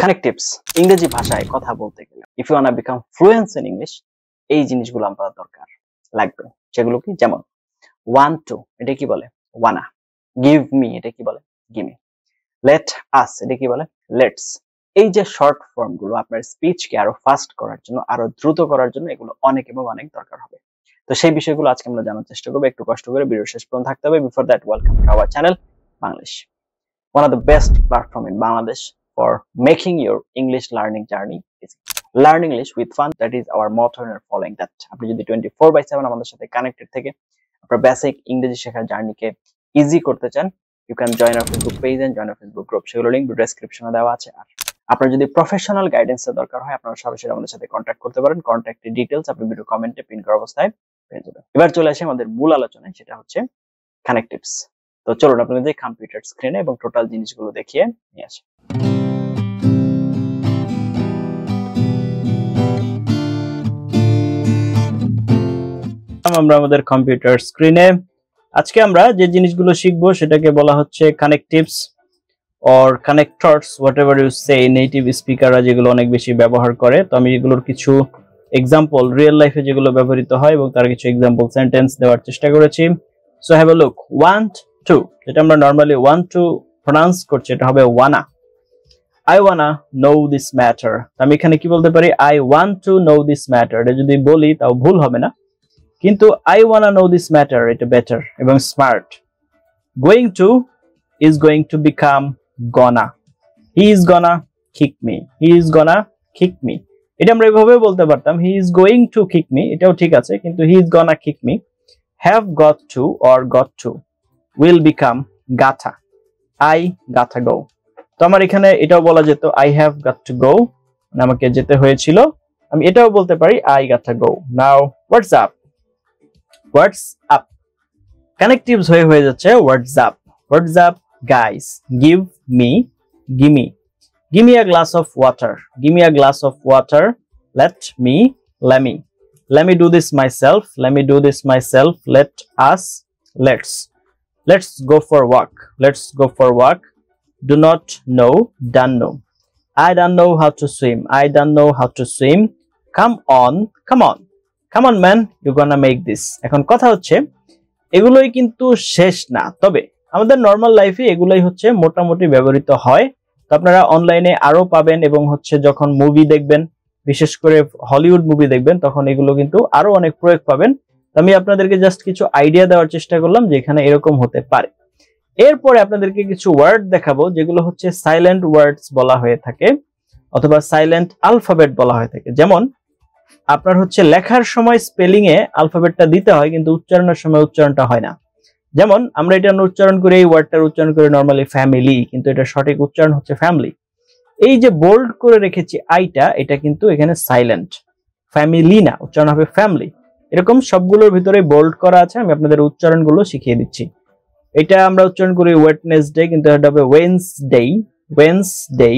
কানেক্টিভস ইংরেজি ভাষায় কথা বলতে গেলে if you wanna become fluent in English এই জিনিসগুলো আমাদের দরকার লাগবে। সেগুলো কি? যেমন ওয়ান্ট টু, এটা কি বলে? ওয়ানা। গিভ মি, এটা কি বলে? Give me. লেট আস, এটা কি বলে? লেটস। এই যে শর্ট ফর্ম গুলো আপনার স্পিচকে আরো ফাস্ট করার জন্য, আরো দ্রুত করার জন্য এগুলো অনেক এবং অনেক দরকার হবে। তো সেই বিষয়গুলো আজকে আমরা জানার চেষ্টা করবো। একটু কষ্ট করে ভিডিও শেষ পর্যন্ত থাকতে হবে। Before that, welcome to our channel Banglish, one of the best platform in Bangladesh for making your English learning journey easy. Learn English with fun, that is our motto and following that. আপনি যদি 24/7 আমাদের সাথে connected থেকে আপনার basic ইংরেজি শেখার জার্নিকে easy করতে চান, you can join our Facebook page and join our Facebook group. সেগুলো লিংক ডেসক্রিপশনে দেওয়া আছে। আর আপনার যদি প্রফেশনাল গাইডেন্সের দরকার হয়, আপনারা সরাসরি আমাদের সাথে কন্ট্যাক্ট করতে পারেন। কন্ট্যাক্টের ডিটেইলস আপনি ভিডিও কমেন্টে পিন করা অবস্থায় পেয়ে যাবেন। এবার চলে আসি আমাদের মূল আলোচনায়, সেটা হচ্ছে কানেক্টিভস। তো চলুন আপনাদের কম্পিউটার স্ক্রিনে এবং টোটাল জিনিসগুলো দেখিয়ে নিয়ে আসি। আমরা আমাদের কম্পিউটার স্ক্রিনে আজকে আমরা যে জিনিসগুলো শিখবো সেটাকে বলা হচ্ছে connectives or connectors, whatever you say সে। নেটিভ স্পিকাররা যেগুলো অনেক বেশি ব্যবহার করে। তো আমি এগুলোর কিছু এক্সাম্পল রিয়েল লাইফে যেগুলো ব্যবহৃত হয় এবং তার কিছু এক্সাম্পল সেন্টেন্স দেওয়ার চেষ্টা করেছি। So have a look. Want to, যেটা আমরা নরমালি ওয়ান্ট টু প্রনাউন্স করছি, এটা হবে wanna. I wanna know this matter. আমি এখানে কি বলতে পারি? I want to know this matter. এটা যদি বলি তাও ভুল হবে না, কিন্তু I wanna know this matter এটা বেটার এবং smart. Going to is going to become gonna. He is gonna kick me. He is gonna kick me, এটা আমরা এভাবে বলতে পারতাম। He is going to kick me, এটাও ঠিক আছে, কিন্তু he is gonna kick me. Have got to or got to will become gotta. I gotta go. তো আমার এখানে এটাও বলা যেত I have got to go, আমাকে যেতে হয়েছিল। আমি এটাও বলতে পারি I gotta go. Now what's up? What's up কানেক্টিভস হয়ে যাচ্ছে what's up. What's up guys? Give me, give me. Give me a glass of water. Give me a glass of water. Let me, let me. Let me do this myself. Let me do this myself. Let us, let's. Let's go for a walk. Let's go for a walk. Do not know, don't know. I don't know how to swim. I don't know how to swim. Come on, come on. Come on man, you're gonna make this. এখন কথা হচ্ছে এগুলোই কিন্তু শেষ না, তবে আমাদের normal লাইফে এগুলোই হচ্ছে মোটামুটি ব্যবহৃত হয়। তো আপনারা অনলাইনে আরো পাবেন এবং হচ্ছে যখন মুভি দেখবেন, বিশেষ করে হলিউড মুভি দেখবেন, তখন এগুলো কিন্তু আরো অনেক প্রয়োগ পাবেন। আমি আপনাদেরকে জাস্ট কিছু আইডিয়া দেওয়ার চেষ্টা করলাম যে এখানে এরকম হতে পারে। এরপরে আপনাদেরকে কিছু ওয়ার্ড দেখাবো যেগুলো হচ্ছে সাইলেন্ট ওয়ার্ডস বলা হয়ে থাকে অথবা সাইলেন্ট আলফাবেট বলা হয়ে থাকে। যেমন আপনার হচ্ছে লেখার সময় স্পেলিং এ আলফাবেটটা দিতে হয়, কিন্তু উচ্চারণের সময় উচ্চারণটা হয় না। যেমন আমরা এটা উচ্চারণ করি, এই ওয়ার্ডটার উচ্চারণ করে নরমালি ফ্যামিলি, কিন্তু এটা সঠিক উচ্চারণ হচ্ছে ফ্যামিলি। এই যে বোল্ড করে রেখেছি আইটা, এটা কিন্তু এখানে সাইলেন্ট, ফ্যামিলি না, উচ্চারণ হবে ফ্যামিলি। এরকম সবগুলোর ভিতরে বোল্ড করা আছে। আমি আপনাদের উচ্চারণগুলো শিখিয়ে দিচ্ছি। এটা আমরা উচ্চারণ করি ওয়েডনেসডে, কিন্তু এটা হবে ওয়েন্সডে, ওয়েন্সডে।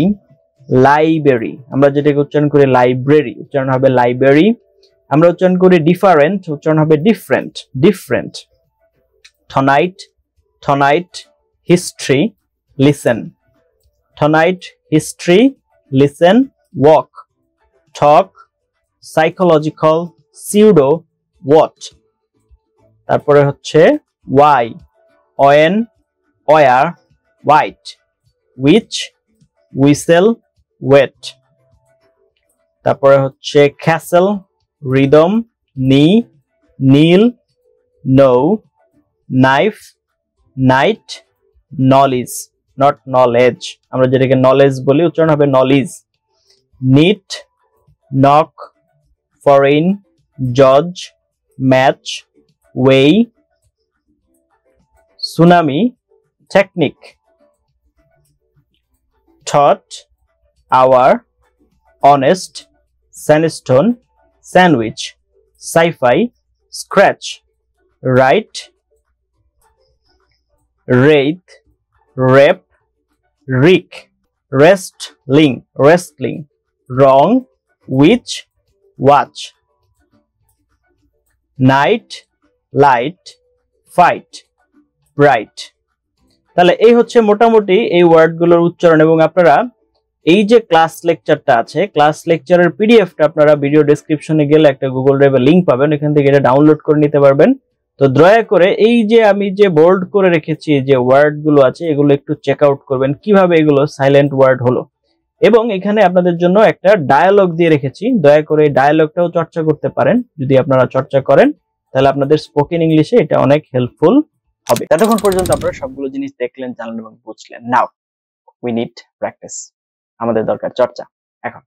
লাইব্রেরি, আমরা যেটাকে উচ্চারণ করি লাইব্রেরি, উচ্চারণ হবে লাইব্রেরি। আমরা উচ্চারণ করি ডিফারেন্ট, উচ্চারণ হবে different, different. Tonight, tonight. History, listen. Tonight, history, listen. Walk, talk. Psychological, pseudo, what. তারপরে হচ্ছে why, when, where, white, which, whistle, wet. তারপরে হচ্ছে castle, rhythm, knee, kneel, know, knife, night, knowledge, not knowledge, আমরা যেটাকে knowledge বলি উচ্চারণ হবে knowledge. neat, knock, foreign, judge, match, way, tsunami, technique, thought, hour, honest, sandstone, sandwich, sci-fi, scratch, right, wraith, rep, rick, wrestling, wrestling, wrong, witch, watch, night, light, fight, bright. তাহলে এই হচ্ছে মোটামুটি এই ওয়ার্ডগুলোর উচ্চারণ, এবং আপনারা এই যে ক্লাস লেকচারটা আছে, ক্লাস লেকচারের পিডিএফটা আপনারা ভিডিও ডেসক্রিপশনে গেলে একটা গুগল ড্রাইভে লিংক পাবেন, এখান থেকে এটা ডাউনলোড করে নিতে পারবেন। তো দয়া করে এই যে আমি যে বোল্ড করে রেখেছি যে ওয়ার্ড গুলো আছে, এগুলো একটু চেক আউট করবেন কিভাবে এগুলো সাইলেন্ট ওয়ার্ড হলো। এবং এখানে আপনাদের জন্য একটা ডায়ালগ দিয়ে রেখেছি, দয়া করে এই ডায়ালগটাও চর্চা করতে পারেন। যদি আপনারা চর্চা করেন তাহলে আপনাদের স্পোকেন ইংলিশে এটা অনেক হেল্পফুল হবে। এতক্ষণ পর্যন্ত আপনারা সবগুলো জিনিস দেখলেন, জানলেন এবং বুঝলেন। নাও উই নিড প্র্যাকটিস, আমাদের দরকার চর্চা। এখন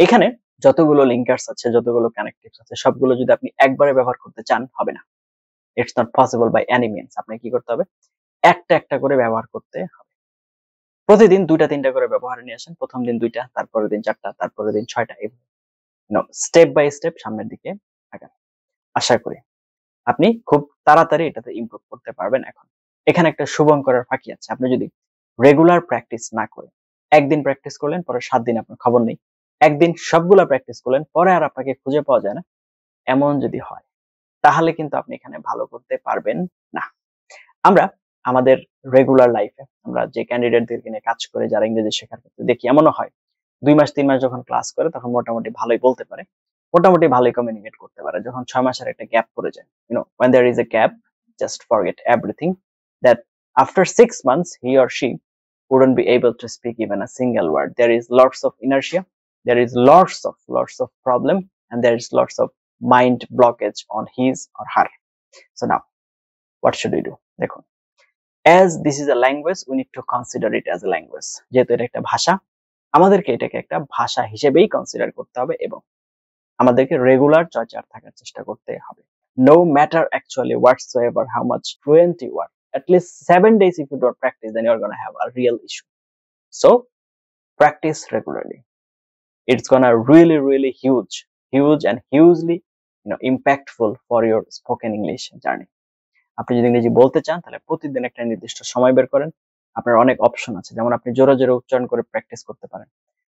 এখানে যতগুলো লিঙ্কার্স আছে, যতগুলো কানেক্টিভস আছে, সবগুলো যদি আপনি একবারে ব্যবহার করতে চান হবে না। It's not possible by any means. আপনাকে কি করতে হবে, একটা একটা করে ব্যবহার করতে হবে। প্রতিদিন 2টা 3টা করে ব্যবহার নিয়ে আসেন। প্রথম দিন 2টা, তারপরের দিন 4টা, তারপরের দিন 6টা, এইভাবে স্টেপ বাই স্টেপ সামনের দিকে আগান। আশা করি আপনি খুব তাড়াতাড়ি এটাতে ইমপ্রুভ করতে পারবেন। এখন এখানে একটা শুভঙ্করের ফাঁকি আছে। আপনি যদি রেগুলার প্র্যাকটিস না করে, একদিন প্র্যাকটিস করলেন, পরে 7 দিন আপনার খবর নেই, একদিন সবগুলা প্র্যাকটিস করলেন, পরে আর আপনাকে খুঁজে পাওয়া যায় না, এমন যদি হয় তাহলে কিন্তু আপনি এখানে ভালো করতে পারবেন না। আমরা আমাদের রেগুলার লাইফে আমরা যে ক্যান্ডিডেটদেরকে নিয়ে কাজ করে, যারা ইংরেজি শেখার ক্ষেত্রে দেখি এমনও হয় 2 মাস 3 মাস যখন ক্লাস করে তখন মোটামুটি ভালোই বলতে পারে, মোটামুটি ভালোই কমিউনিকেট করতে পারে। যখন 6 মাসের একটা গ্যাপ পড়ে যায়, when there is a gap, just forget everything, that after 6 months he or she wouldn't be able to speak even a single word. There is lots of inertia, there is lots of problem, and there is lots of mind blockage on his or her. So now what should we do? দেখুন, as this is a language, we need to consider it as a language. যেহেতু এটা একটা ভাষা, আমাদেরকে এটাকে একটা ভাষা হিসেবেই কনসিডার করতে হবে এবং আমাদেরকে রেগুলার চর্চার থাকার চেষ্টা করতে হবে। No matter actually whatsoever how much fluent you are, at least 7 days if you don't practice, then you're gonna have a real issue. So practice regularly. It's gonna really huge and hugely impactful for your spoken English journey. আপনি যদি ইংরেজি বলতে চান তাহলে প্রতিদিন একটা নির্দিষ্ট সময় বের করেন। আপনার অনেক অপশন আছে, যেমন আপনি জোরে জোরে উচ্চারণ করে প্র্যাকটিস করতে পারেন,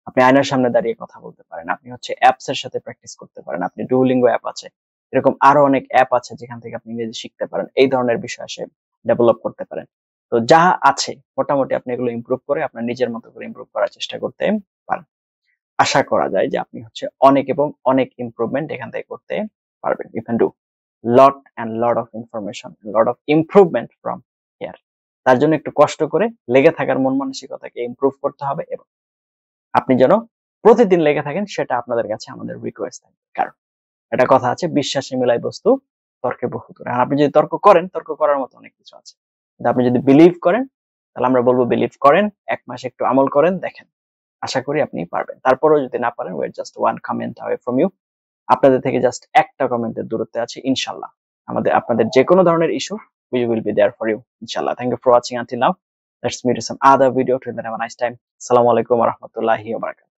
আপনি আয়নার সামনে দাঁড়িয়ে কথা বলতে পারেন, আপনি অ্যাপস এর সাথে প্র্যাকটিস করতে পারেন, আপনি ডুওলিঙ্গো অ্যাপ আছে, এরকম আরো অনেক অ্যাপ আছে যেখান থেকে আপনি ইংরেজি শিখতে পারেন, এই ধরনের বিষয় আসে ডেভেলপ করতে পারেন। তো যা আছে মোটামুটি আপনি এগুলো ইমপ্রুভ করে আপনার নিজের মতো করে ইমপ্রুভ করার চেষ্টা করতে পারেন। আশা করা যায় যে আপনি অনেক এবং অনেক ইমপ্রুভমেন্ট এখান থেকে করতে পারবেন। You can do lot of information, lot of improvement from here. তার জন্য একটু কষ্ট করে লেগে থাকার মন মানসিকতাকে ইমপ্রুভ করতে হবে এবং আপনি যেন প্রতিদিন লেগে থাকেন, সেটা আপনাদের কাছে আমাদের রিকোয়েস্ট থাকবে। কারণ একটা কথা আছে, বিশ্বাসে মিলাই বস্তু তর্কে বহু দূর। আর আপনি যদি তর্ক করেন, তর্ক করার মতো অনেক কিছু আছে, কিন্তু আপনি যদি বিলিভ করেন তাহলে আমরা বলবো বিলিভ করেন, 1 মাস একটু আমল করেন, দেখেন, আশা করি আপনি পারবেন। তারপরেও যদি না পারেন, wait just 1 comment away from you. আপনাদের থেকে জাস্ট একটা কমেন্টের দূরত্বে আছে। ইনশাআল্লাহ আপনাদের যে কোনো ধরনের issue, we will be there for you inshallah. Thank you for watching until now. Let's meet in some other video. Till then, have a nice time. Assalamu alaikum wa rahmatullahi wa barakatuh.